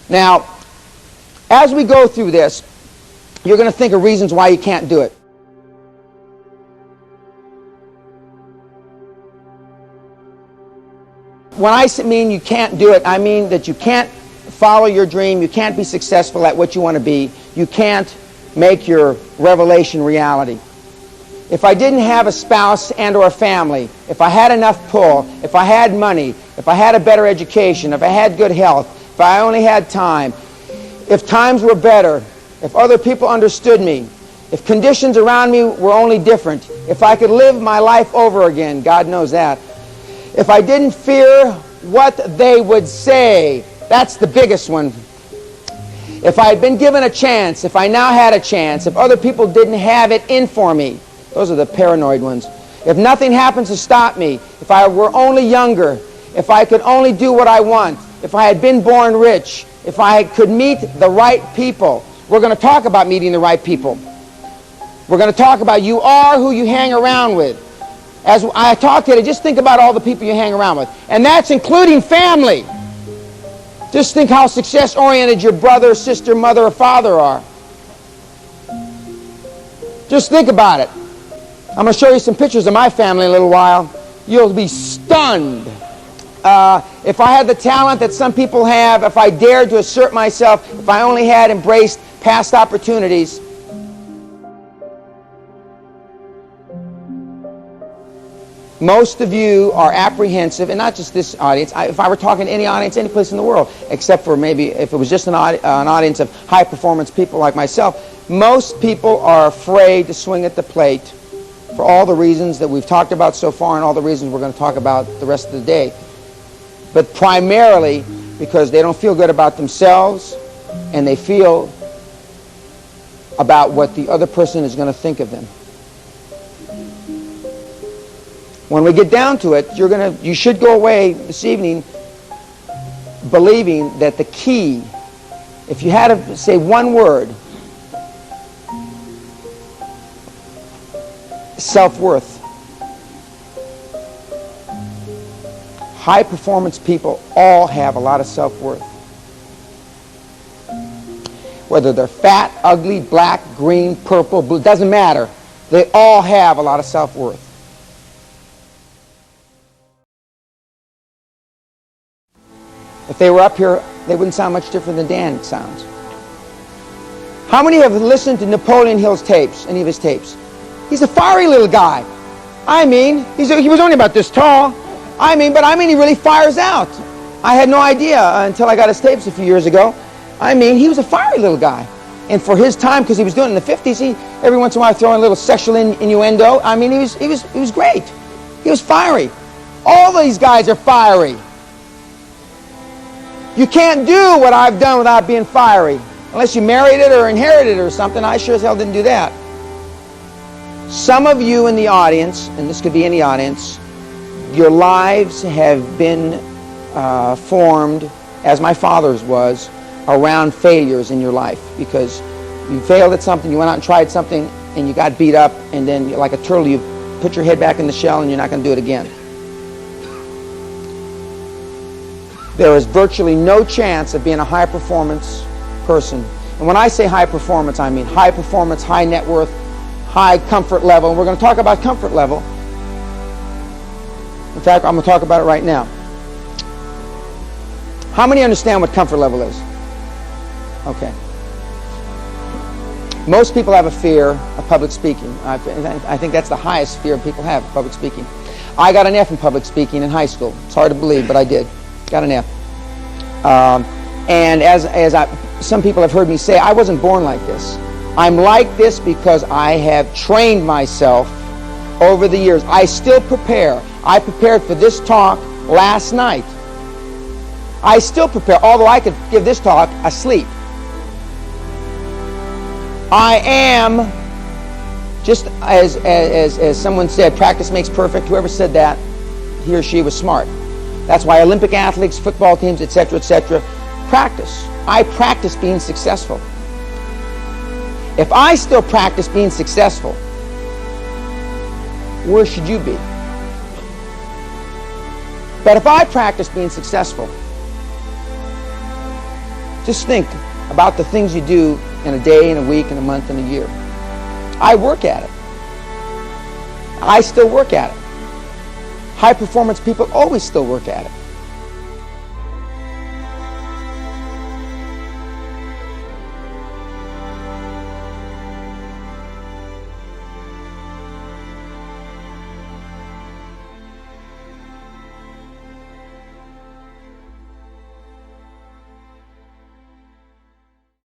Now, as we go through this, you're going to think of reasons why you can't do it. When I mean you can't do it, I mean that you can't follow your dream, you can't be successful at what you want to be, you can't make your revelation reality. If I didn't have a spouse and or a family, if I had enough pull, if I had money, if I had a better education, if I had good health, if I only had time, if times were better, if other people understood me, if conditions around me were only different, if I could live my life over again, God knows that, if I didn't fear what they would say, that's the biggest one. If I had been given a chance, if I now had a chance, if other people didn't have it in for me, those are the paranoid ones. If nothing happens to stop me, if I were only younger, if I could only do what I want, if I had been born rich, if I could meet the right people. We're going to talk about meeting the right people. We're going to talk about you are who you hang around with. As I talk today, just think about all the people you hang around with. And that's including family. Just think how success-oriented your brother, sister, mother, or father are. Just think about it. I'm going to show you some pictures of my family in a little while. You'll be stunned. If I had the talent that some people have, if I dared to assert myself, if I only had embraced past opportunities. Most of you are apprehensive, and not just this audience. If I were talking to any audience, any place in the world, except for maybe if it was just an audience of high-performance people like myself, most people are afraid to swing at the plate for all the reasons that we've talked about so far and all the reasons we're going to talk about the rest of the day. But primarily because they don't feel good about themselves and they feel about what the other person is going to think of them. When we get down to it, you should go away this evening believing that the key, if you had to say one word, self-worth. High-performance people all have a lot of self-worth. Whether they're fat, ugly, black, green, purple, blue, doesn't matter. They all have a lot of self-worth. If they were up here, they wouldn't sound much different than Dan sounds. How many have listened to Napoleon Hill's tapes, any of his tapes? He's a fiery little guy. I mean, he was only about this tall. I mean, he really fires out. I had no idea until I got his tapes a few years ago. I mean, he was a fiery little guy. And for his time, because he was doing it in the 50s, he every once in a while throw in a little sexual innuendo. I mean, he was great. He was fiery. All these guys are fiery. You can't do what I've done without being fiery. Unless you married it or inherited it or something. I sure as hell didn't do that. Some of you in the audience, and this could be any audience, your lives have been formed, as my father's was, around failures in your life. Because you failed at something, you went out and tried something, and you got beat up, and then like a turtle, you put your head back in the shell and you're not going to do it again. There is virtually no chance of being a high-performance person. And when I say high performance, I mean high performance, high net worth, high comfort level. And we're going to talk about comfort level. In fact, I'm going to talk about it right now. How many understand what comfort level is? Okay. Most people have a fear of public speaking. I think that's the highest fear people have, public speaking. I got an F in public speaking in high school. It's hard to believe, but I did. Got an F. And as some people have heard me say, I wasn't born like this. I'm like this because I have trained myself over the years. I still prepare. I prepared for this talk last night. I still prepare, although I could give this talk asleep. I am, just as someone said, practice makes perfect. Whoever said that, he or she was smart. That's why Olympic athletes, football teams, etc., practice. I practice being successful. If I still practice being successful, where should you be? But if I practice being successful, Just think about the things you do in a day, in a week, in a month, in a year. I work at it. I still work at it. High performance people always still work at it.